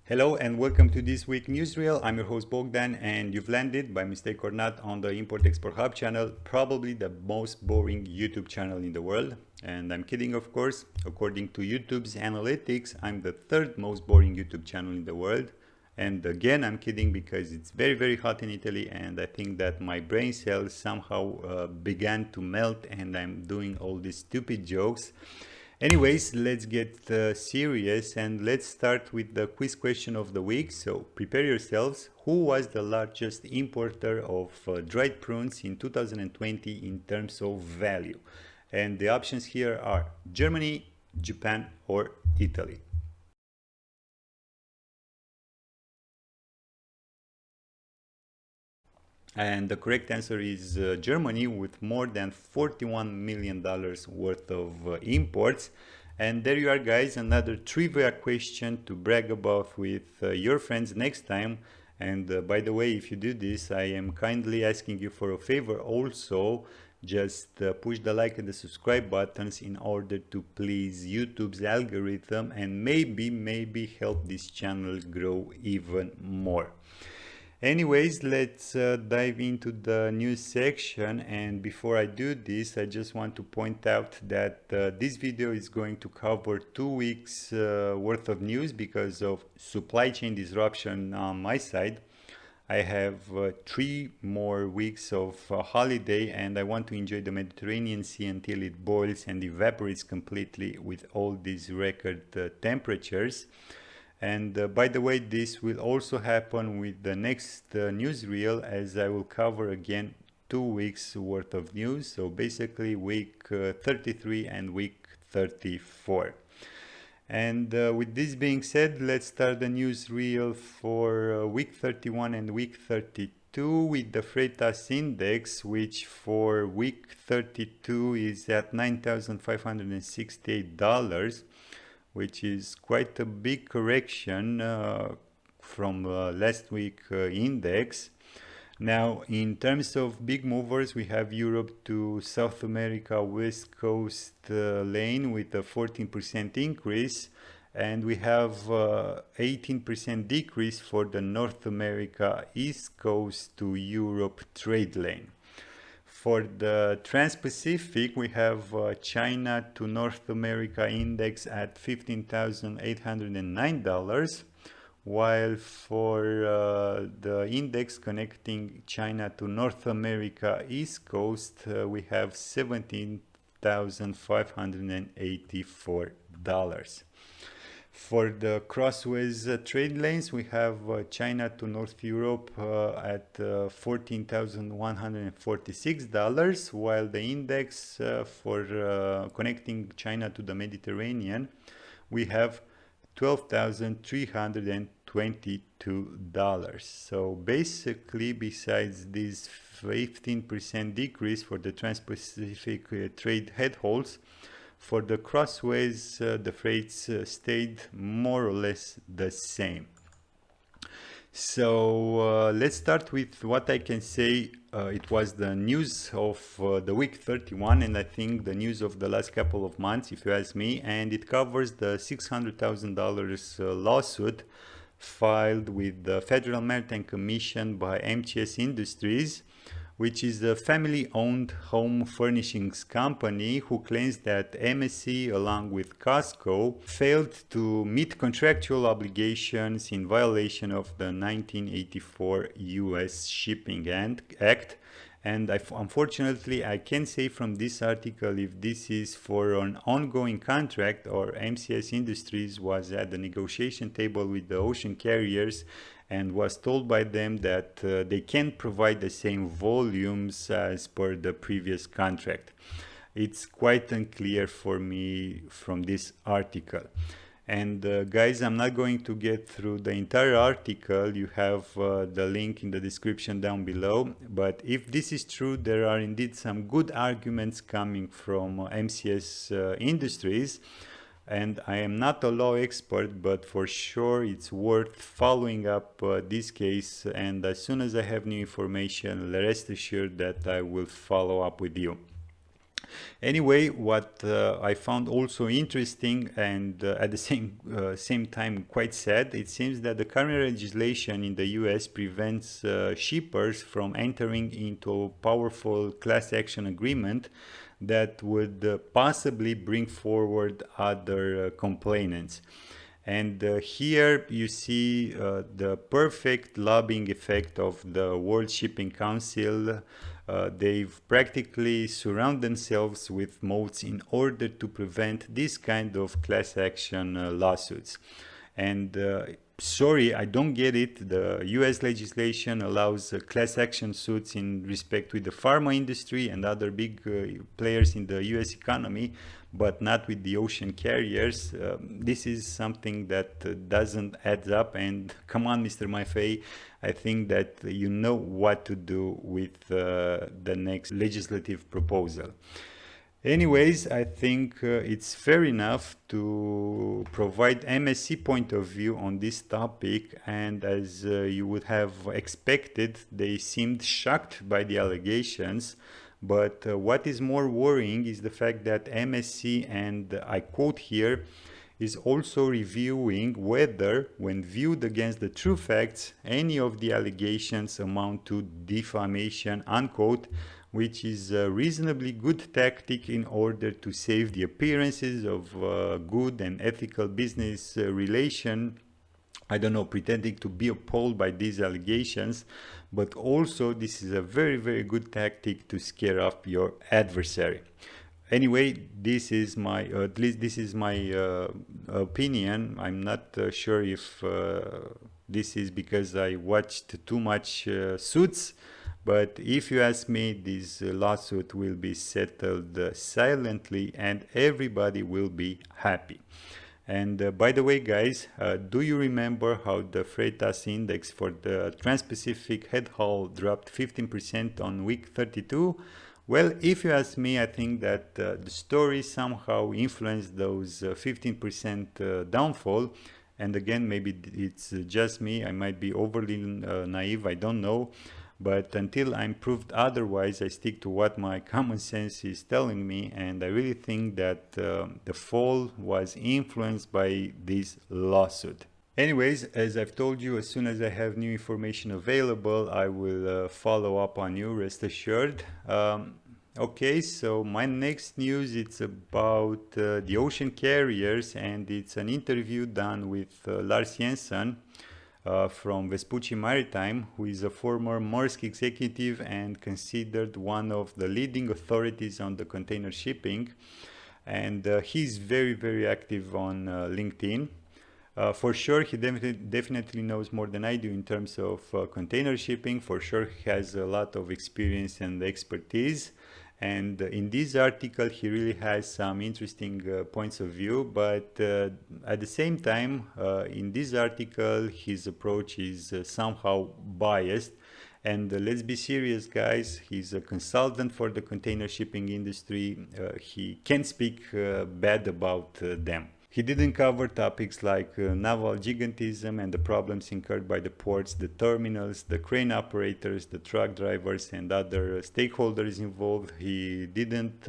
Hello and welcome to this week newsreel. I'm your host Bogdan, and you've landed by mistake or not on the Import Export Hub channel, probably the most boring YouTube channel in the world. And I'm kidding, of course. According to YouTube's analytics, I'm the third most boring YouTube channel in the world. And again, I'm kidding because it's very hot in Italy, and I think that my brain cells somehow began to melt and I'm doing all these stupid jokes. Anyways, let's get serious and let's start with the quiz question of the week. So prepare yourselves. Who was the largest importer of dried prunes in 2020 in terms of value? And the options here are Germany, Japan, or Italy. And the correct answer is Germany, with more than $41 million worth of imports. And there you are, guys, another trivia question to brag about with your friends next time. And by the way, if you do this, I am kindly asking you for a favor also. Just push the like and the subscribe buttons in order to please YouTube's algorithm and maybe help this channel grow even more. Anyways, let's dive into the news section, and before I do this, I just want to point out that this video is going to cover 2 weeks worth of news because of supply chain disruption on my side. I have 3 more weeks of holiday, and I want to enjoy the Mediterranean Sea until it boils and evaporates completely with all these record temperatures. And by the way, this will also happen with the next newsreel, as I will cover again 2 weeks worth of news. So basically week 33 and week 34. And with this being said, let's start the newsreel for week 31 and week 32 with the Freightos index, which for week 32 is at $9,568. Which is quite a big correction from last week index. Now, in terms of big movers, we have Europe to South America West Coast lane with a 14% increase, and we have 18% decrease for the North America East Coast to Europe trade lane. For the Trans-Pacific, we have China to North America index at $15,809, while for the index connecting China to North America East Coast, we have $17,584. For the crossways trade lanes, we have China to North Europe at $14,146, while the index for connecting China to the Mediterranean, we have $12,322. So basically, besides this 15% decrease for the Trans-Pacific trade headholds, for the crossways, the freights stayed more or less the same. So let's start with what I can say. It was the news of the week 31, and I think the news of the last couple of months, if you ask me, and it covers the $600,000 lawsuit filed with the Federal Maritime Commission by MSC Industries, which is a family-owned home furnishings company who claims that MSC, along with Costco, failed to meet contractual obligations in violation of the 1984 U.S. Shipping Act. And unfortunately, I can't say from this article if this is for an ongoing contract or MSC Industries was at the negotiation table with the ocean carriers and was told by them that they can't provide the same volumes as per the previous contract. It's quite unclear for me from this article. And guys, I'm not going to get through the entire article. You have the link in the description down below. But if this is true, there are indeed some good arguments coming from MSC Industries. And I am not a law expert, but for sure it's worth following up this case. And as soon as I have new information, rest assured that I will follow up with you. Anyway, what I found also interesting and at the same time quite sad, it seems that the current legislation in the US prevents shippers from entering into a powerful class action agreement that would possibly bring forward other complainants. And here you see the perfect lobbying effect of the World Shipping Council. They've practically surrounded themselves with moats in order to prevent this kind of class action lawsuits. And sorry, I don't get it. The US legislation allows class action suits in respect with the pharma industry and other big players in the US economy, but not with the ocean carriers. This is something that doesn't add up. And come on, Mr. Maffei, I think that you know what to do with the next legislative proposal. Anyways, I think it's fair enough to provide MSC point of view on this topic, and as you would have expected, they seemed shocked by the allegations. But what is more worrying is the fact that MSC, and I quote here, is also reviewing whether, when viewed against the true facts, any of the allegations amount to defamation, unquote, which is a reasonably good tactic in order to save the appearances of good and ethical business relation. I don't know, pretending to be appalled by these allegations, but also this is a very, very good tactic to scare off your adversary. Anyway, this is my, at least this is my opinion. I'm not sure if this is because I watched too much Suits, but if you ask me, this lawsuit will be settled silently and everybody will be happy. And by the way, guys, do you remember how the Freightos index for the Trans-Pacific head haul dropped 15% on week 32? Well, if you ask me, I think that the story somehow influenced those 15% downfall. And again, maybe it's just me. I might be overly naive. I don't know. But until I'm proved otherwise, I stick to what my common sense is telling me. And I really think that the fall was influenced by this lawsuit. Anyways, as I've told you, as soon as I have new information available, I will follow up on you, rest assured. Okay, so my next news, it's about the ocean carriers, and it's an interview done with Lars Jensen from Vespucci Maritime, who is a former Maersk executive and considered one of the leading authorities on the container shipping. And he's very, very active on LinkedIn. For sure, he definitely knows more than I do in terms of container shipping. For sure, he has a lot of experience and expertise. And in this article, he really has some interesting points of view. But at the same time, in this article, his approach is somehow biased. And let's be serious, guys. He's a consultant for the container shipping industry. He can't speak bad about them. He didn't cover topics like naval gigantism and the problems incurred by the ports, the terminals, the crane operators, the truck drivers, and other stakeholders involved. He didn't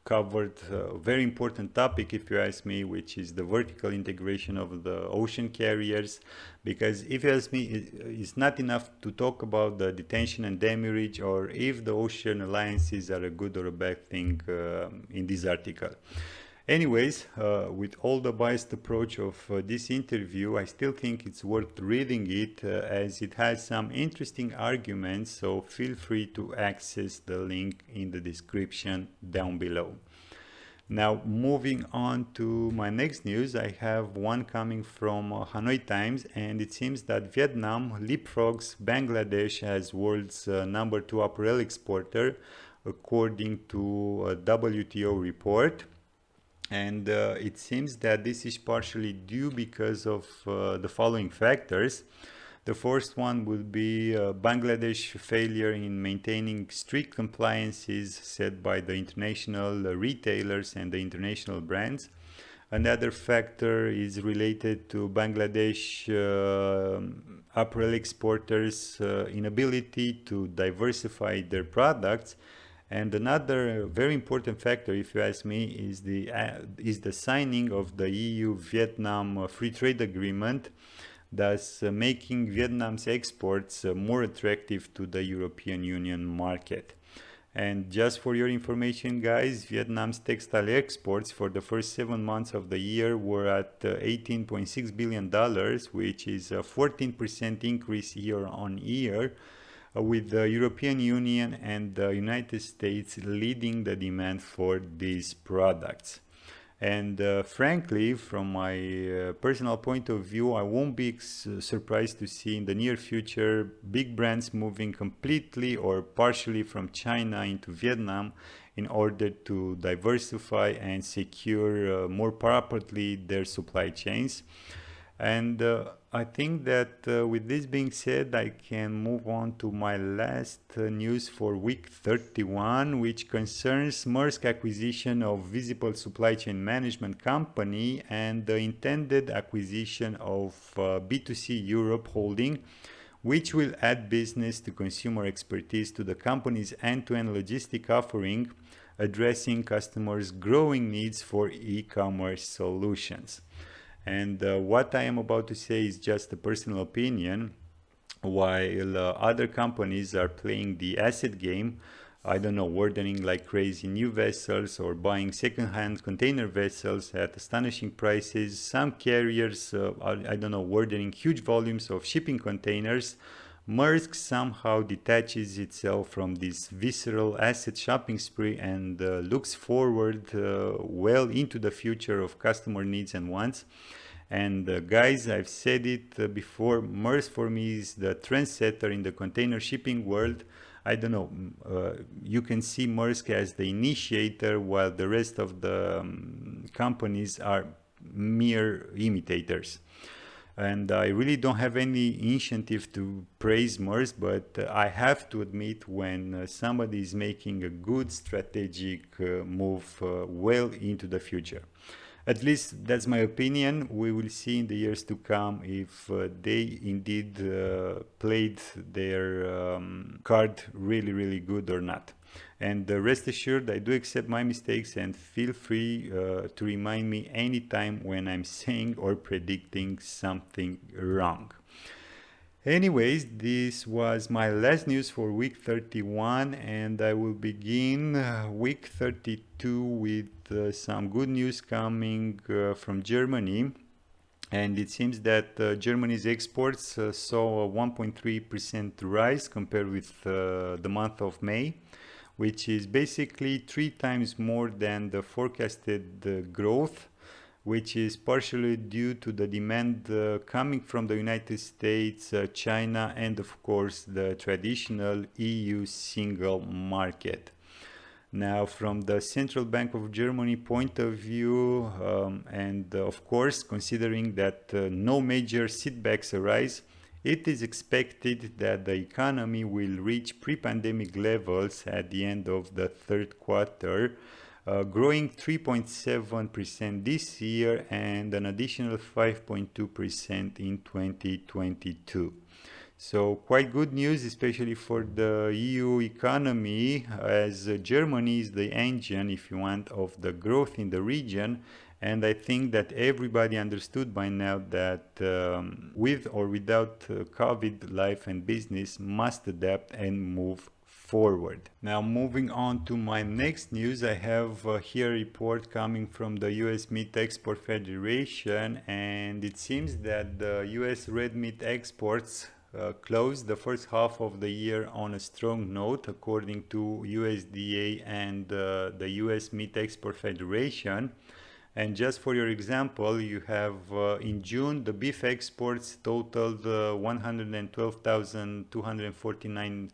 cover a very important topic, if you ask me, which is the vertical integration of the ocean carriers. Because if you ask me, it's not enough to talk about the detention and demurrage, or if the ocean alliances are a good or a bad thing in this article. Anyways, with all the biased approach of this interview, I still think it's worth reading it as it has some interesting arguments, so feel free to access the link in the description down below. Now, moving on to my next news, I have one coming from Hanoi Times, and it seems that Vietnam leapfrogs Bangladesh as world's #2 apparel exporter, according to a WTO report. And it seems that this is partially due because of the following factors. The first one would be Bangladesh failure in maintaining strict compliances set by the international retailers and the international brands. Another factor is related to Bangladesh apparel exporters' inability to diversify their products. And another very important factor, if you ask me, is the signing of the EU-Vietnam Free Trade Agreement, thus making Vietnam's exports more attractive to the European Union market. And just for your information, guys, Vietnam's textile exports for the first 7 months of the year were at $18.6 billion, which is a 14% increase year on year, with the European Union and the United States leading the demand for these products. And frankly, from my personal point of view, I won't be surprised to see in the near future big brands moving completely or partially from China into Vietnam in order to diversify and secure more properly their supply chains. And I think that with this being said, I can move on to my last news for week 31, which concerns Maersk acquisition of Visible Supply Chain Management Company and the intended acquisition of B2C Europe Holding, which will add business to consumer expertise to the company's end-to-end logistic offering, addressing customers' growing needs for e-commerce solutions. And what I am about to say is just a personal opinion. While other companies are playing the asset game, I don't know, ordering like crazy new vessels or buying second-hand container vessels at astonishing prices. Some carriers are, I don't know, ordering huge volumes of shipping containers. Maersk somehow detaches itself from this visceral asset shopping spree and looks forward well into the future of customer needs and wants. And guys, I've said it before, Maersk for me is the trendsetter in the container shipping world. I don't know, you can see Maersk as the initiator while the rest of the companies are mere imitators. And I really don't have any incentive to praise Maersk, but I have to admit when somebody is making a good strategic move well into the future. At least that's my opinion. We will see in the years to come if they indeed played their card really good or not. And rest assured, I do accept my mistakes and feel free to remind me anytime when I'm saying or predicting something wrong. Anyways, this was my last news for week 31, and I will begin week 32 with some good news coming from Germany. And it seems that Germany's exports saw a 1.3% rise compared with the month of May, which is basically 3 times more than the forecasted growth, which is partially due to the demand coming from the United States, China, and of course the traditional EU single market. Now, from the Central Bank of Germany point of view, and of course considering that no major setbacks arise, it is expected that the economy will reach pre-pandemic levels at the end of the third quarter, growing 3.7% this year and an additional 5.2% in 2022. So quite good news, especially for the EU economy, as Germany is the engine, if you want, of the growth in the region. And I think that everybody understood by now that with or without COVID, life and business must adapt and move forward. Now, moving on to my next news, I have here a report coming from the US Meat Export Federation, and it seems that the US red meat exports closed the first half of the year on a strong note, according to USDA and the US Meat Export Federation. And just for your example, you have in June, the beef exports totaled 112,249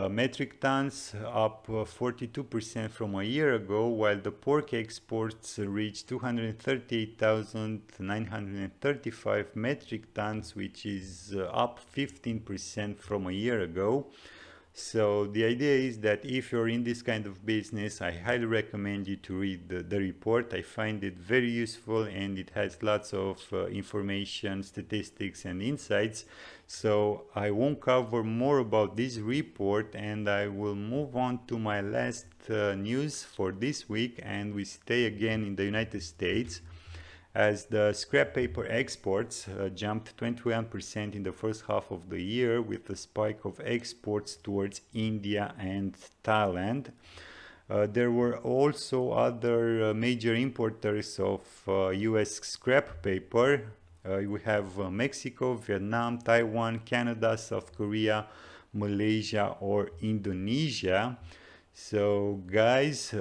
metric tons, up 42% from a year ago, while the pork exports reached 238,935 metric tons, which is up 15% from a year ago. So the idea is that if you're in this kind of business, I highly recommend you to read the report. I find it very useful and it has lots of information, statistics and insights. So I won't cover more about this report, and I will move on to my last news for this week, and we stay again in the United States, as the scrap paper exports jumped 21% in the first half of the year, with a spike of exports towards India and Thailand. There were also other major importers of US scrap paper. We have Mexico, Vietnam, Taiwan, Canada, South Korea, Malaysia, or Indonesia. So guys,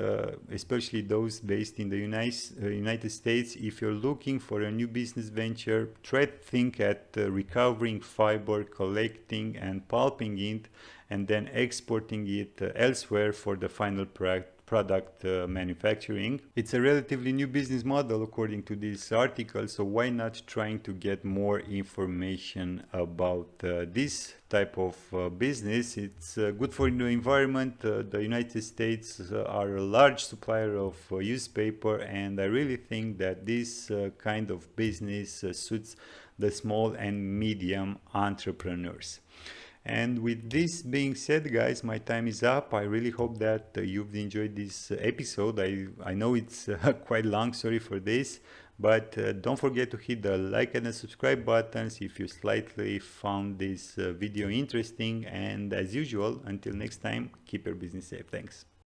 especially those based in the United States, if you're looking for a new business venture, try to think at recovering fiber, collecting and pulping it, and then exporting it elsewhere for the final product manufacturing. It's a relatively new business model according to this article, so why not trying to get more information about this type of business? It's good for the environment. The United States are a large supplier of used paper, and I really think that this kind of business suits the small and medium entrepreneurs. And with this being said, guys, my time is up. I really hope that you've enjoyed this episode. I know it's quite long, sorry for this, but don't forget to hit the like and the subscribe buttons if you slightly found this video interesting. And as usual, until next time, keep your business safe. Thanks.